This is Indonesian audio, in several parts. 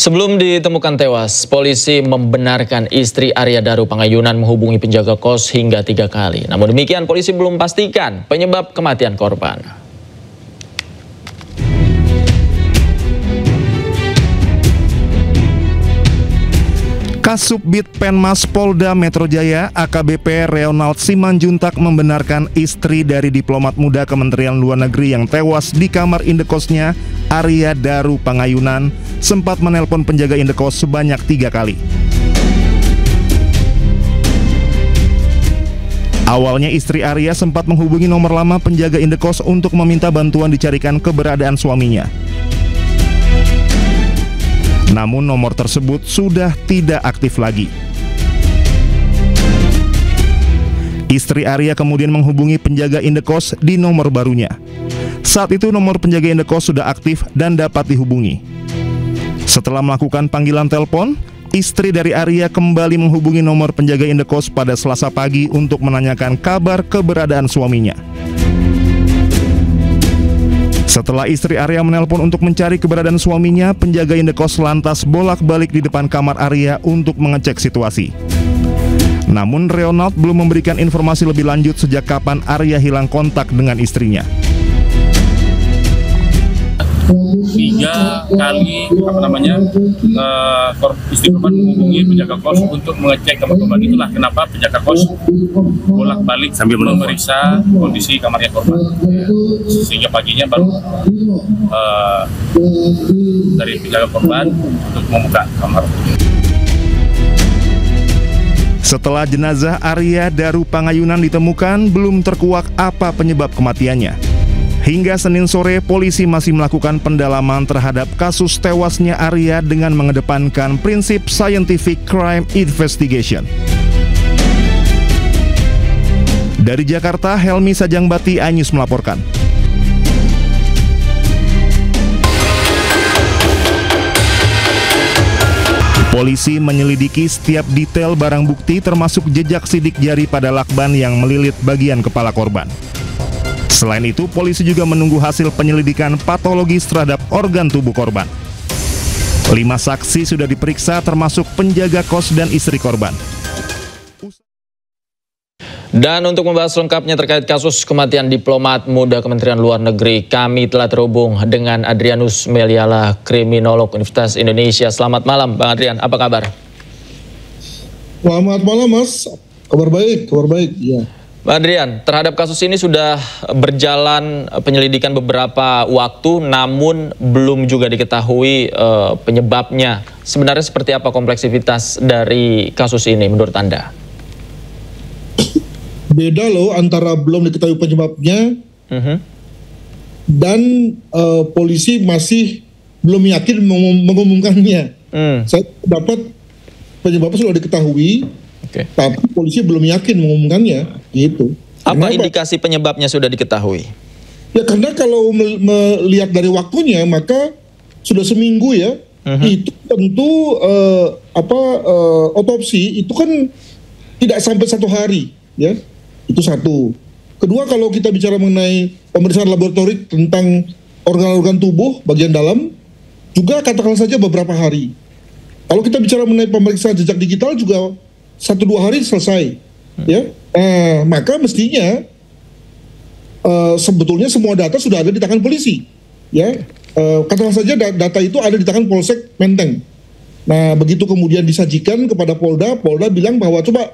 Sebelum ditemukan tewas, polisi membenarkan istri Arya Daru Pangayunan menghubungi penjaga kos hingga 3 kali. Namun demikian, polisi belum pastikan penyebab kematian korban. Kasubdit Penmas Polda Metro Jaya AKBP Reonald Simanjuntak membenarkan istri dari diplomat muda Kementerian Luar Negeri yang tewas di kamar indekosnya, Arya Daru Pangayunan, sempat menelpon penjaga indekos sebanyak 3 kali. Awalnya istri Arya sempat menghubungi nomor lama penjaga indekos untuk meminta bantuan dicarikan keberadaan suaminya. Namun nomor tersebut sudah tidak aktif lagi. Istri Arya kemudian menghubungi penjaga indekos di nomor barunya. Saat itu nomor penjaga indekos sudah aktif dan dapat dihubungi. Setelah melakukan panggilan telepon, istri dari Arya kembali menghubungi nomor penjaga indekos pada Selasa pagi untuk menanyakan kabar keberadaan suaminya. Setelah istri Arya menelpon untuk mencari keberadaan suaminya, penjaga indekos lantas bolak-balik di depan kamar Arya untuk mengecek situasi. Namun Reonald belum memberikan informasi lebih lanjut sejak kapan Arya hilang kontak dengan istrinya. 3 kali istri korban menghubungi penjaga kos untuk mengecek kamar korban. Itulah kenapa penjaga kos bolak-balik sambil memeriksa kondisi kamarnya korban, sehingga paginya baru dari penjaga korban untuk membuka kamar. Setelah jenazah Arya Daru Pangayunan ditemukan, belum terkuak apa penyebab kematiannya. Hingga Senin sore, polisi masih melakukan pendalaman terhadap kasus tewasnya Arya dengan mengedepankan prinsip scientific crime investigation. Dari Jakarta, Helmi Sajangbati, iNews melaporkan. Polisi menyelidiki setiap detail barang bukti termasuk jejak sidik jari pada lakban yang melilit bagian kepala korban. Selain itu, polisi juga menunggu hasil penyelidikan patologis terhadap organ tubuh korban. 5 saksi sudah diperiksa termasuk penjaga kos dan istri korban. Dan untuk membahas lengkapnya terkait kasus kematian diplomat muda Kementerian Luar Negeri, kami telah terhubung dengan Adrianus Meliala, kriminolog Universitas Indonesia. Selamat malam, Bang Adrian. Apa kabar? Selamat malam, Mas. Kabar baik, ya. Pak Adrian, terhadap kasus ini sudah berjalan penyelidikan beberapa waktu, namun belum juga diketahui penyebabnya. Sebenarnya seperti apa kompleksitas dari kasus ini menurut Anda? Beda loh antara belum diketahui penyebabnya dan polisi masih belum yakin mengumumkannya. Saya dapat penyebabnya sudah diketahui. Tapi polisi belum yakin mengumumkannya, gitu. Apa indikasi penyebabnya sudah diketahui? Ya karena kalau melihat dari waktunya, maka sudah seminggu ya. Itu tentu otopsi itu kan tidak sampai 1 hari, ya. Itu satu. Kedua, kalau kita bicara mengenai pemeriksaan laboratorik tentang organ-organ tubuh bagian dalam, juga katakan saja beberapa hari. Kalau kita bicara mengenai pemeriksaan jejak digital juga 1-2 hari selesai, ya. Maka mestinya sebetulnya semua data sudah ada di tangan polisi, ya. Katakan saja data itu ada di tangan Polsek Menteng. Nah, begitu kemudian disajikan kepada Polda bilang bahwa coba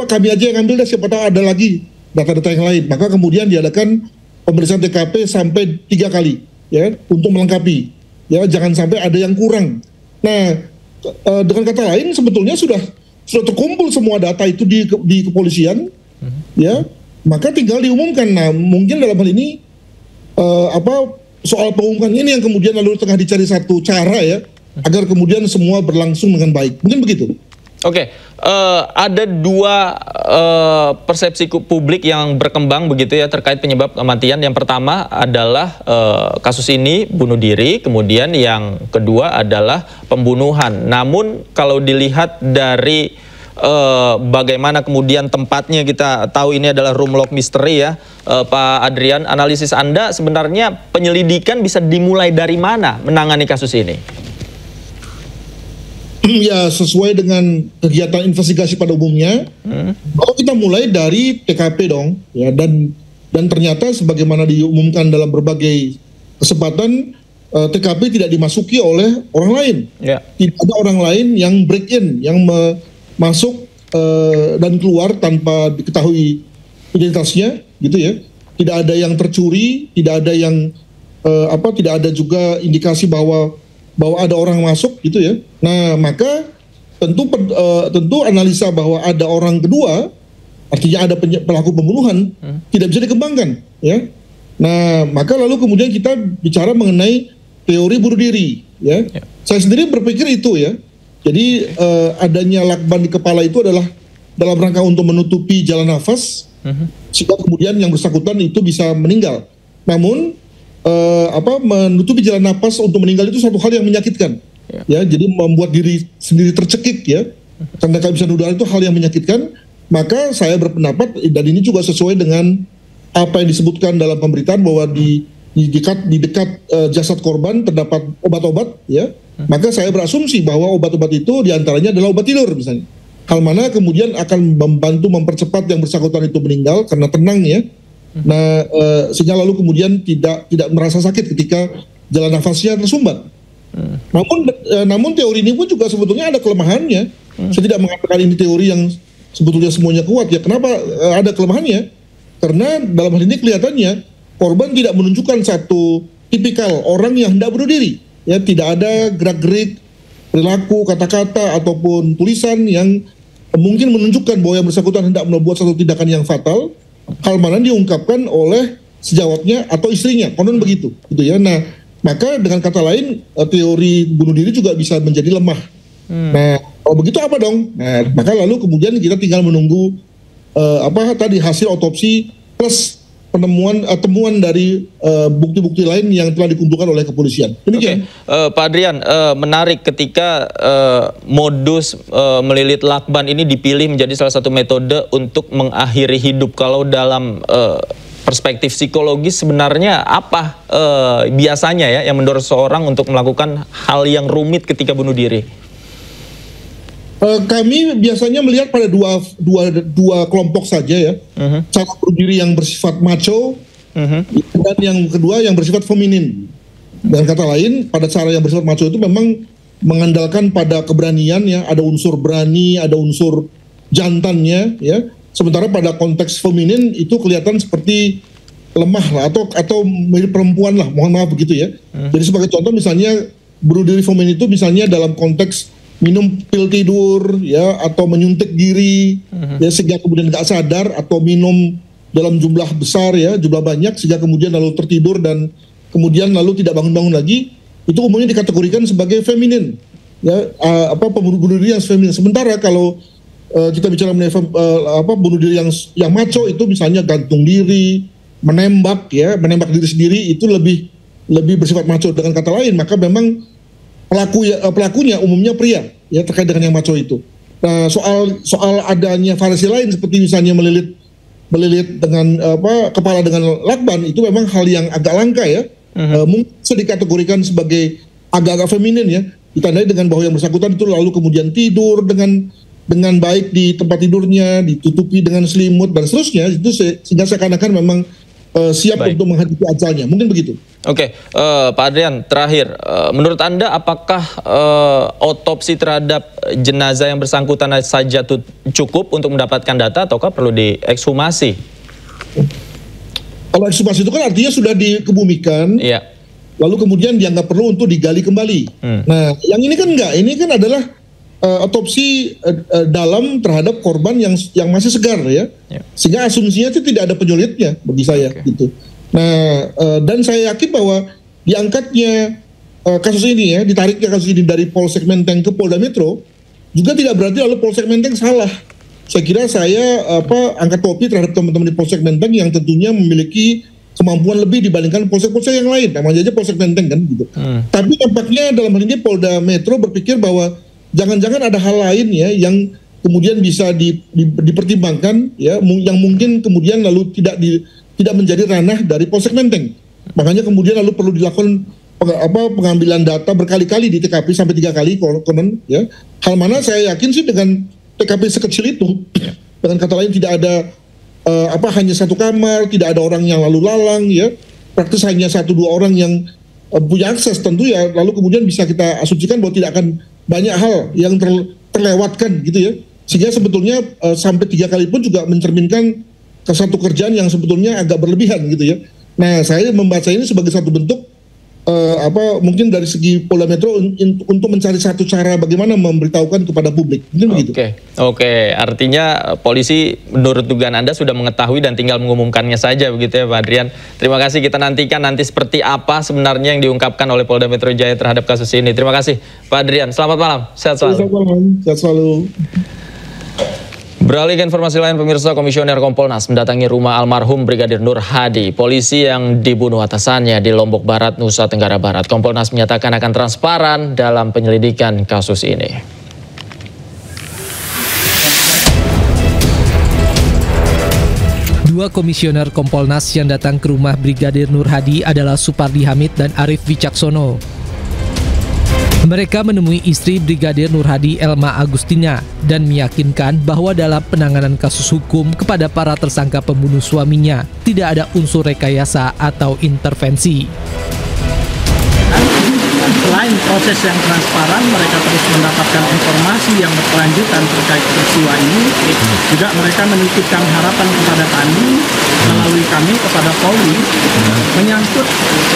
kami aja yang ambil, siapa tahu ada lagi data-data yang lain. Maka kemudian diadakan pemeriksaan TKP sampai 3 kali, ya, untuk melengkapi, ya, jangan sampai ada yang kurang. Nah, dengan kata lain sebetulnya sudah terkumpul semua data itu di kepolisian, ya, maka tinggal diumumkan. Nah, mungkin dalam hal ini soal pengumuman ini yang kemudian lalu tengah dicari satu cara, ya, agar kemudian semua berlangsung dengan baik. Mungkin begitu. Oke, ada 2 persepsi publik yang berkembang begitu ya terkait penyebab kematian. Yang pertama adalah kasus ini bunuh diri, kemudian yang kedua adalah pembunuhan. Namun kalau dilihat dari bagaimana kemudian tempatnya, kita tahu ini adalah room lock mystery ya, Pak Adrian, analisis Anda sebenarnya penyelidikan bisa dimulai dari mana menangani kasus ini? ya sesuai dengan kegiatan investigasi pada umumnya. Kalau kita mulai dari TKP dong, ya, dan ternyata sebagaimana diumumkan dalam berbagai kesempatan, TKP tidak dimasuki oleh orang lain. Tidak ada orang lain yang break in, yang masuk dan keluar tanpa diketahui identitasnya, gitu ya. Tidak ada yang tercuri, tidak ada yang tidak ada juga indikasi bahwa ada orang masuk, gitu ya. Nah, maka tentu analisa bahwa ada orang kedua, artinya ada pelaku pembunuhan, tidak bisa dikembangkan, ya. Nah, maka lalu kemudian kita bicara mengenai teori bunuh diri, ya. Saya sendiri berpikir itu, ya. Jadi adanya lakban di kepala itu adalah dalam rangka untuk menutupi jalan nafas, sehingga kemudian yang bersangkutan itu bisa meninggal. Namun menutupi jalan nafas untuk meninggal itu satu hal yang menyakitkan, ya. Jadi membuat diri sendiri tercekik, ya, karena kehabisan udara itu hal yang menyakitkan. Maka saya berpendapat, dan ini juga sesuai dengan apa yang disebutkan dalam pemberitaan bahwa di dekat jasad korban terdapat obat-obat, ya. Maka saya berasumsi bahwa obat-obat itu diantaranya adalah obat tidur misalnya. Hal mana kemudian akan membantu mempercepat yang bersangkutan itu meninggal karena tenang, ya. Nah, sehingga lalu kemudian tidak merasa sakit ketika jalan nafasnya tersumbat. Namun teori ini pun juga sebetulnya ada kelemahannya. Saya tidak mengatakan ini teori yang sebetulnya semuanya kuat, ya. Kenapa ada kelemahannya? Karena dalam hal ini kelihatannya korban tidak menunjukkan satu tipikal orang yang hendak bunuh diri, ya. Tidak ada gerak-gerik, perilaku, kata-kata ataupun tulisan yang mungkin menunjukkan bahwa yang bersangkutan hendak membuat satu tindakan yang fatal. Hal mana diungkapkan oleh sejawatnya atau istrinya, konon begitu, gitu ya. Nah, maka dengan kata lain teori bunuh diri juga bisa menjadi lemah. Nah, kalau begitu apa dong? Nah, maka lalu kemudian kita tinggal menunggu hasil otopsi plus temuan dari bukti-bukti lain yang telah dikumpulkan oleh kepolisian. Demikian. Pak Adrian, menarik ketika modus melilit lakban ini dipilih menjadi salah satu metode untuk mengakhiri hidup. Kalau dalam perspektif psikologis sebenarnya apa biasanya, ya, yang mendorong seseorang untuk melakukan hal yang rumit ketika bunuh diri? Kami biasanya melihat pada dua kelompok saja, ya. Cara bunuh diri yang bersifat macho, dan yang kedua yang bersifat feminin. Dan kata lain, pada cara yang bersifat macho itu memang mengandalkan pada keberanian, ya. Ada unsur berani, ada unsur jantannya, ya. Sementara pada konteks feminin itu kelihatan seperti lemah lah, atau mirip perempuan lah, mohon maaf begitu, ya. Jadi sebagai contoh misalnya bunuh diri feminin itu misalnya dalam konteks minum pil tidur, ya, atau menyuntik diri, ya, sehingga kemudian nggak sadar, atau minum dalam jumlah besar, ya, jumlah banyak, sehingga kemudian lalu tertidur dan kemudian lalu tidak bangun-bangun lagi, itu umumnya dikategorikan sebagai feminin, ya, pembunuh diri yang feminin. Sementara kalau kita bicara mengenai bunuh diri yang macho itu misalnya gantung diri, menembak diri sendiri, itu lebih bersifat macho. Dengan kata lain, maka memang pelakunya umumnya pria, ya, terkait dengan yang macho itu. Nah, soal adanya variasi lain seperti misalnya melilit dengan kepala dengan lakban, itu memang hal yang agak langka, ya. Mungkin bisa dikategorikan sebagai agak-agak feminin, ya. Ditandai dengan bahwa yang bersangkutan itu lalu kemudian tidur dengan baik di tempat tidurnya, ditutupi dengan selimut dan seterusnya, itu sehingga seakan-akan memang siap untuk menghadapi ajalnya. Mungkin begitu. Oke, Pak Adrian, terakhir, menurut Anda apakah otopsi terhadap jenazah yang bersangkutan saja cukup untuk mendapatkan data, ataukah perlu diekshumasi? Kalau ekshumasi itu kan artinya sudah dikebumikan, iya, lalu kemudian dianggap perlu untuk digali kembali. Nah, yang ini kan enggak, ini kan adalah otopsi dalam terhadap korban yang masih segar, ya. Sehingga asumsinya itu tidak ada penyulitnya bagi saya, gitu. Nah, dan saya yakin bahwa diangkatnya kasus ini, ya, ditariknya kasus ini dari Polsek Menteng ke Polda Metro juga tidak berarti lalu Polsek Menteng salah. Saya kira saya angkat topi terhadap teman-teman di Polsek Menteng yang tentunya memiliki kemampuan lebih dibandingkan polsek-polsek yang lain. Namanya aja Polsek Menteng kan, gitu. Tapi tampaknya dalam hal ini Polda Metro berpikir bahwa jangan-jangan ada hal lain, ya, yang kemudian bisa dipertimbangkan, ya, yang mungkin kemudian lalu tidak menjadi ranah dari Polsek Menteng. Makanya kemudian lalu perlu dilakukan pengambilan data berkali-kali di TKP sampai 3 kali konon ya. Hal mana saya yakin sih dengan TKP sekecil itu, dengan kata lain tidak ada hanya satu kamar, tidak ada orang yang lalu lalang ya, praktis hanya 1-2 orang yang punya akses tentu ya, lalu kemudian bisa kita asumsikan bahwa tidak akan banyak hal yang terlewatkan gitu ya, sehingga sebetulnya sampai 3 kali pun juga mencerminkan ke satu kerjaan yang sebetulnya agak berlebihan gitu ya. Nah, saya membaca ini sebagai satu bentuk mungkin dari segi Polda Metro untuk mencari satu cara bagaimana memberitahukan kepada publik. Mungkin begitu. Oke, artinya polisi menurut dugaan Anda sudah mengetahui dan tinggal mengumumkannya saja begitu ya Pak Adrian. Terima kasih, kita nantikan nanti seperti apa sebenarnya yang diungkapkan oleh Polda Metro Jaya terhadap kasus ini. Terima kasih Pak Adrian, selamat malam, sehat selalu. Selamat malam, sehat selalu. Beralih ke informasi lain, pemirsa, Komisioner Kompolnas mendatangi rumah almarhum Brigadir Nur Hadi, polisi yang dibunuh atasannya di Lombok Barat, Nusa Tenggara Barat. Kompolnas menyatakan akan transparan dalam penyelidikan kasus ini. Dua komisioner Kompolnas yang datang ke rumah Brigadir Nur Hadi adalah Supardi Hamid dan Arif Wicaksono. Mereka menemui istri Brigadir Nur Hadi, Elma Agustina, dan meyakinkan bahwa dalam penanganan kasus hukum kepada para tersangka pembunuh suaminya tidak ada unsur rekayasa atau intervensi. Selain proses yang transparan, mereka terus mendapatkan informasi yang berkelanjutan terkait peristiwa ini. Juga mereka menitipkan harapan kepada kami melalui kami kepada Polri menyangkut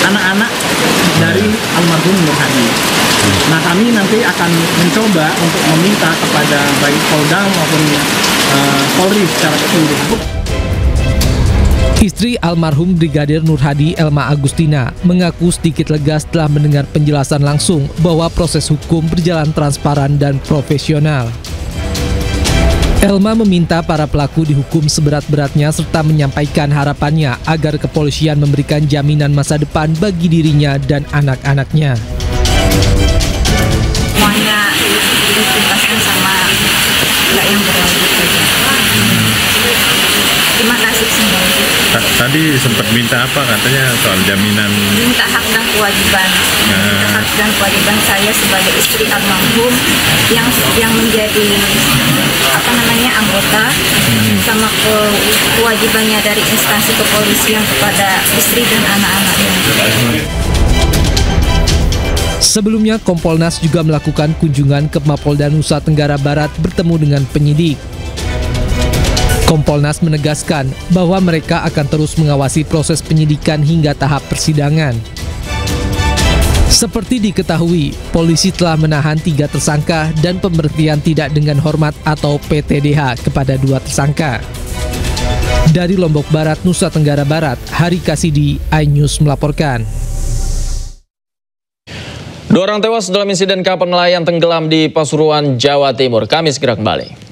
anak-anak dari almarhum Nur Hadi. Nah, kami nanti akan mencoba untuk meminta kepada baik Polda maupun Polri secara keseluruhan. Istri almarhum Brigadir Nur Hadi, Elma Agustina, mengaku sedikit lega setelah mendengar penjelasan langsung bahwa proses hukum berjalan transparan dan profesional. Elma meminta para pelaku dihukum seberat-beratnya serta menyampaikan harapannya agar kepolisian memberikan jaminan masa depan bagi dirinya dan anak-anaknya. Semuanya dituntaskan sama nggak yang berlanjut saja. Terima kasih semuanya. Tadi sempat minta apa katanya soal jaminan? Minta hak dan kewajiban. Minta hak dan kewajiban saya sebagai istri almarhum yang menjadi anggota sama kewajibannya dari instansi kepolisian kepada istri dan anak-anaknya. Sebelumnya, Kompolnas juga melakukan kunjungan ke Mapolda Nusa Tenggara Barat bertemu dengan penyidik. Kompolnas menegaskan bahwa mereka akan terus mengawasi proses penyidikan hingga tahap persidangan. Seperti diketahui, polisi telah menahan 3 tersangka dan pemberhentian tidak dengan hormat atau PTDH kepada 2 tersangka. Dari Lombok Barat, Nusa Tenggara Barat, Hari Kasidi, iNews melaporkan. 2 orang tewas dalam insiden kapal nelayan tenggelam di Pasuruan, Jawa Timur. Kami segera kembali.